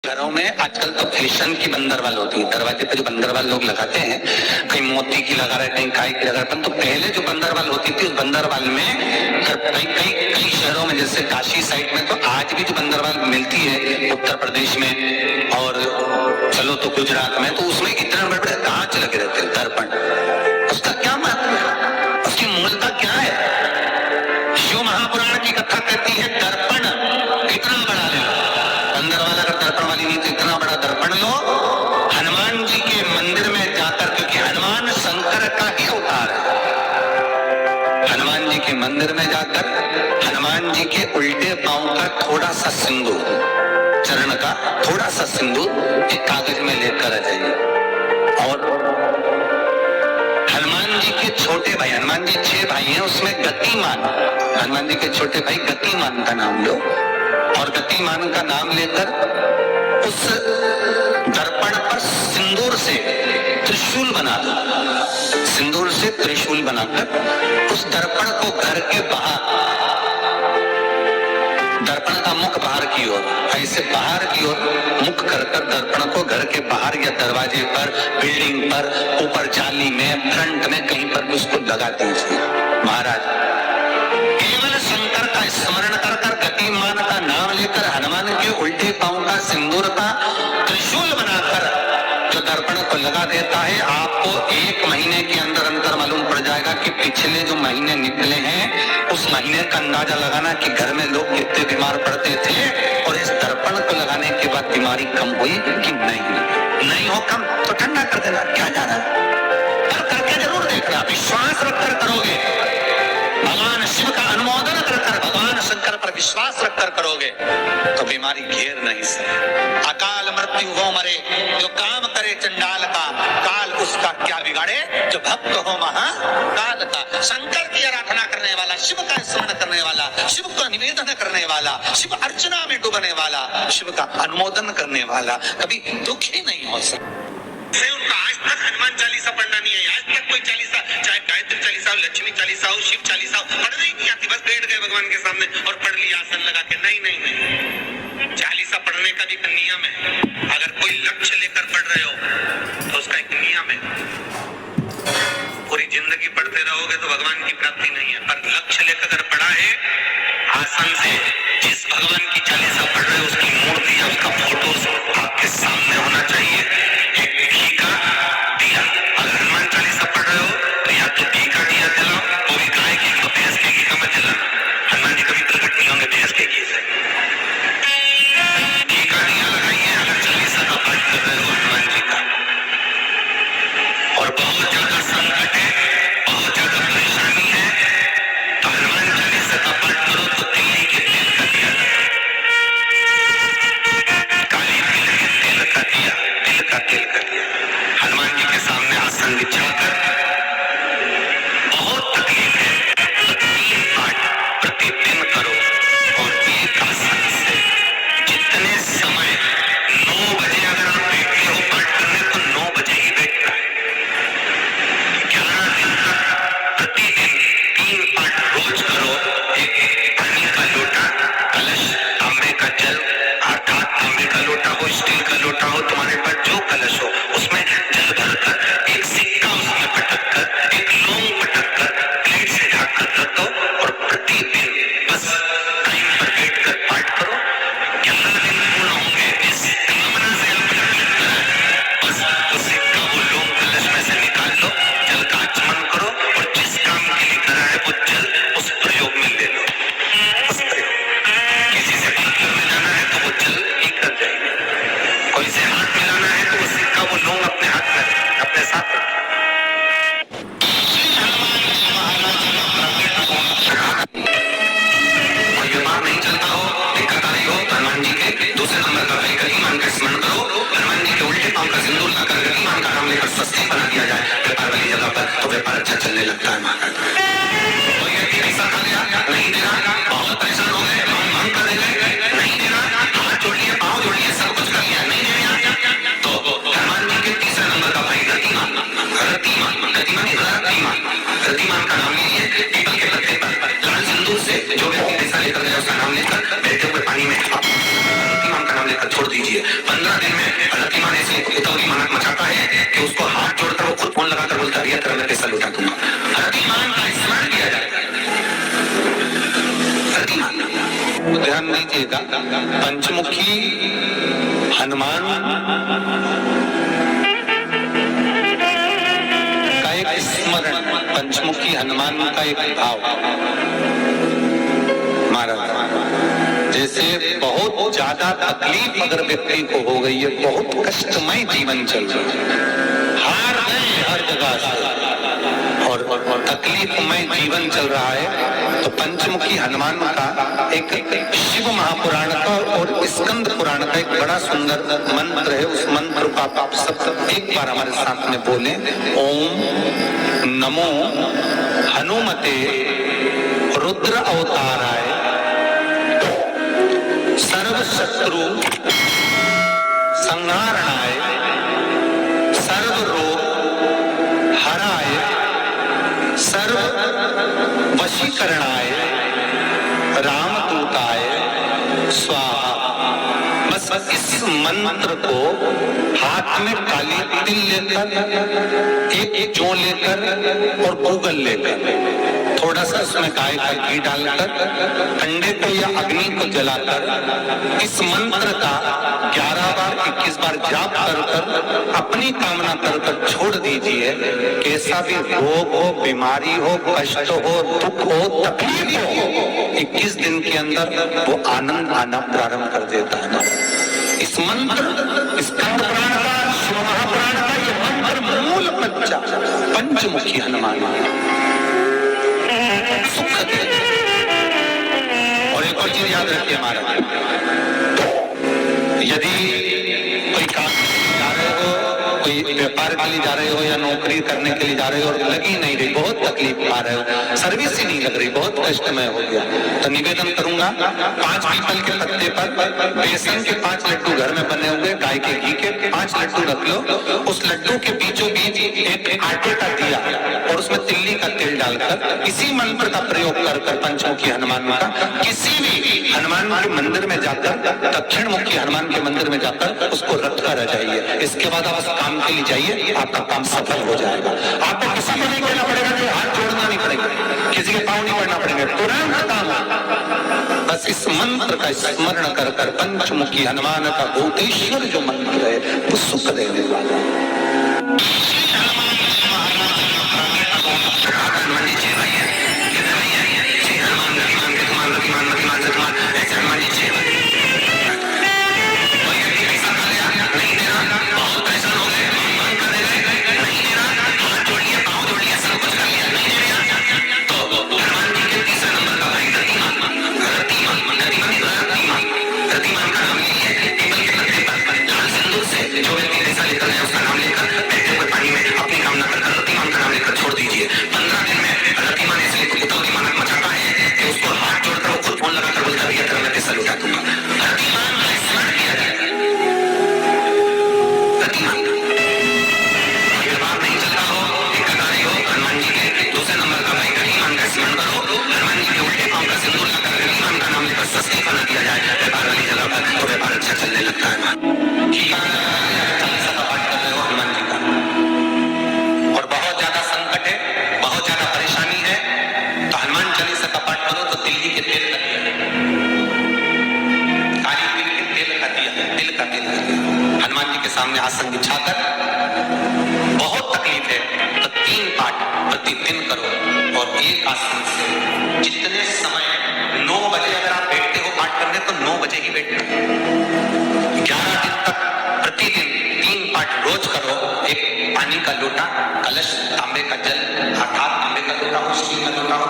घरों में आजकल तो फैशन की बंदरवाल होती है, दरवाजे पे जो बंदरवाल लोग लगाते हैं, कहीं मोती की लगा रहे, कहीं काय की लगा रहे। तो पहले जो बंदरवाल होती थी, उस बंदरवाल में कई शहरों में, जैसे काशी साइड में, तो आज भी जो बंदरवाल मिलती है उत्तर प्रदेश में और चलो तो गुजरात में, तो उसमें इतने बड़े बड़े कांच लगे रहते हैं, दर्पण। उसका क्या महत्व है, उसकी मूलता क्या है? शिव महापुराण की कथा कहती है दर्पण कितना बड़ा ले लो, बंदरवाल अगर दर्पण वाली नहीं तो इतना बड़ा दर्पण लो, हनुमान जी के मंदिर में जाकर, क्योंकि हनुमान शंकर का ही अवतार है, हनुमान जी के मंदिर में जाकर हनुमान जी के उल्टे पांव का थोड़ा सा सिंदूर, चरण का थोड़ा सा सिंदूर एक कागज में लेकर आ जाइए। और हनुमान जी के छोटे भाई, हनुमान जी 6 भाई हैं, उसमें गतिमान, हनुमान जी के छोटे भाई गतिमान का नाम लो, और गतिमान का नाम लेकर उस दर्पण पर सिंदूर से त्रिशूल बना दो, सिंदूर से त्रिशूल बनाकर उस दर्पण को घर के बाहर, दर्पण का मुख बाहर की ओर, ऐसे बाहर की ओर मुख कर दर्पण को घर के बाहर या दरवाजे पर, बिल्डिंग पर, ऊपर जाली में, फ्रंट में, कहीं पर भी उसको लगा दीजिए। महाराज केवल शंकर का स्मरण कर गतिमान का नाम लेकर हनुमान के उल्टे पांव का सिंदूर का त्रिशूल बनाकर जो दर्पण को लगा देता है, आपको 1 महीने के अंदर अंदर मालूम पड़ जाएगा कि पिछले जो महीने निकले हैं उस महीने का अंदाजा लगाना कि घर में लोग कितने बीमार पड़ते थे, और इस दर्पण को लगाने के बाद बीमारी कम हुई कि नहीं हो कम तो ठंडा कर देना, क्या जा रहा है, पर करके जरूर देखना, विश्वास रखकर करोगे, भगवान शिव का अनुमोदन कर भगवान शंकर पर विश्वास रखकर करोगे तो बीमारी घेर नहीं सके। अकाल मृत्यु हो मरे जो काम करे चंडाल का, काल उसका क्या बिगाड़े जो भक्त हो महाकाल का। शंकर की आराधना करने वाला, शिव का स्मरण करने वाला, शिव का निवेदन करने वाला, शिव अर्चना में डूबने वाला, शिव का अनुमोदन करने वाला कभी दुखी नहीं हो सकता। उनका आज तक हनुमान चालीसा पढ़ना नहीं है, आज तक कोई चालीसा, चाहे गायत्री चालीसा हो, लक्ष्मी चालीसा हो, शिव चालीसा हो, पढ़ना ही नहीं आती, बस बैठ गए भगवान के सामने और पढ़ लिया आसन लगा के। नहीं, चालीसा पढ़ने का भी एक नियम है। अगर कोई लक्ष्य लेकर पढ़ रहे हो तो उसका एक नियम है, पूरी जिंदगी पढ़ते रहोगे तो भगवान की प्राप्ति नहीं है, पर लक्ष्य लेकर अगर पढ़ा है आसन से, जिस भगवान की चालीसा पढ़ रहे हो उसकी मूर्ति या उसका फोटो आपके सामने होना चाहिए। एक घी का दिया, अगर हनुमान चालीसा पढ़ रहे हो तो या तो घी का दिया जलाओ, वो भी गाय घी का, भैंस के घी का मत जलाना, हनुमान जी कभी प्रकट नहीं होंगे भैंस के घी से। घी का दिया लगाइए अगर चालीसा का पाठ कर रहे हो हनुमान जी का। और बहुत ज्यादा संकट है, बहुत ज्यादा परेशानी है तो हनुमान चालीसा का पाठ करो तो तिल्ली के तेल का दिया, काली तिल के तेल का दिया, तिल का तेल का दिया हनुमान जी के सामने आसन बिछाकर, बहुत तकलीफ है तो 3 पाठ प्रतिदिन करो। और एक आसन से जितने समय 9 बजे अगर आप बैठे हो पाठ करने तो 9 बजे ही बैठना है। 11 दिन तक प्रतिदिन 3 पाठ रोज करो। एक पानी का लोटा, कलश, तांबे का जल, अर्थात तांबे का लोटा हो, स्टील का लोटा हो, तुम्हारे पास जो कलश हो उसमें जल भरकर, एक सिक्का उसमें पटक कर, एक लौंग पटक कर, प्लेट से ढक कर रख दो और प्रतिदिन बस टाइम पर बैठकर पाठ करो। 11 दिन पूर्ण होंगे इस कामना से आपने पाठ करा है, बस वो सिक्का, वो लौंग कलश में से निकाल लो, जल का आचमन करो और जिस काम के लिए करा है वो जल उस प्रयोग में ले लो। उस प्रयोग, किसी से बात करने जाना है तो वो जल ही कर जाएगा, कोई से हाथ मिलाना है तो वो सिक्का, वो लौंग अपने हाथ में अपने साथ रखो। और बीमार नहीं चलता हो, दिक्कत आ रही हो तो हनुमान जी के दूसरे नंबर का भाई गतिमान का स्मरण करो, हनुमान जी के उल्टे पांव का सिंदूर लाकर गतिमान का नाम लेकर स्वस्ति बना दिया जाए व्यापार वाली जगह पर, तो व्यापार अच्छा चलने लगता है। महाराज कोई व्यक्ति पैसा खा लिया, नहीं दे रहा, बहुत परेशान हो गए, मांग कर दे गए, नहीं दे रहा, हाथ जोड़ लिए, पांव जोड़ लिए, सब कुछ कर लिया, नहीं दे रहा, तो हनुमान जी के तीसरे नंबर का भाई गतिमान, गतिमान का नाम लीजिए, पीपल के पत्ते पर लाल सिंदूर से जो व्यक्ति पैसा लेकर गया उसका नाम लेकर बैठे हुए पानी में गतिमान का नाम लेकर छोड़ दीजिए। कि उसको हाथ जोड़कर वो खुद फोन लगाकर बोलता है तेरा मैं पैसा लौटा दूंगा। रतिमान का स्मरण किया जाता है। रतिमान ध्यान दीजिएगा, पंचमुखी हनुमान का एक स्मरण, पंचमुखी हनुमान का एक भाव महाराज, जैसे बहुत ज्यादा तकलीफ अगर व्यक्ति को हो गई है, बहुत कष्टमय जीवन चल रहा है, हार गए हर जगह से और तकलीफमय जीवन चल रहा है, तो पंचमुखी हनुमान का एक शिव महापुराण का और स्कंद पुराण का एक बड़ा सुंदर मंत्र है। उस मंत्र को आप सब एक बार हमारे साथ में बोलें। ओम नमो हनुमते रुद्र अवताराय सर्व शत्रु संहारणाय सर्व रोग हराय सर्व वशीकरणाय रामदूताय स्वाहा। बस इस मंत्र को हाथ में काली तिल लेकर, एक जौ लेकर और गूगल लेकर, थोड़ा सा उसमें गाय का घी डालकर, कंडे को या अग्नि को जलाकर इस मंत्र का 11 बार 21 बार जाप कर अपनी कामना कर छोड़ दीजिए। कैसा भी रोग हो, बीमारी हो, कष्ट हो, दुख हो, तकलीफ हो, 21 दिन के अंदर वो आनंद आना प्रारंभ कर देता है। इस मंत्र, स्कंद पुराण का, शिव महापुराण का ये मंत्र मूल बच्चा पंचमुखी हनुमान सुख दे। और एक और चीज याद रखिए हमारा, यदि कोई काम जा रहे हो, कोई व्यापार के लिए जा रहे हो या नौकरी करने के लिए जा रहे हो और लगी नहीं रही, बहुत तकलीफ पा रहे हो, सर्विस ही नहीं लग रही, बहुत कष्टमय हो गया, तो निवेदन करूंगा 5 पीपल के पत्ते पर बेसन के 5 लड्डू घर में बने हुए, गाय के घी के 5 लड्डू रख लो, उस लड्डू के बीचों बीच एक आटे का दिया और उसमें तिल्ली का तेल डालकर इसी मंत्र का प्रयोग कर पंचमुखी हनुमान का किसी भी हनुमान के मंदिर में जाकर, दक्षिण मुखी हनुमान के मंदिर में जाकर उसको रख कर आ जाइए। इसके बाद आप काम के लिए जाइए, आपका काम सफल हो जाएगा। आपको किसी को नहीं कहना पड़ेगा, कि हाथ जोड़ना नहीं पड़ेगा, किसी के पाँव नहीं पड़ना पड़ेगा, तुरंत काम। बस इस मंत्र का स्मरण कर पंचमुखी हनुमान का भूतेश्वर जो मंत्र है वो सुख देने वाला सामने आसन बिछाकर, बहुत तकलीफ है तो 3 पाठ प्रतिदिन करो और एक आसन से जितने समय 9 बजे अगर आप बैठते हो पाठ करने तो 9 बजे ही बैठना, 11 दिन तक प्रतिदिन 3 पाठ रोज करो। एक पानी का लोटा, कलश, तांबे का जल, अर्थात तांबे का लोटा हो, स्टील का लोटा हो,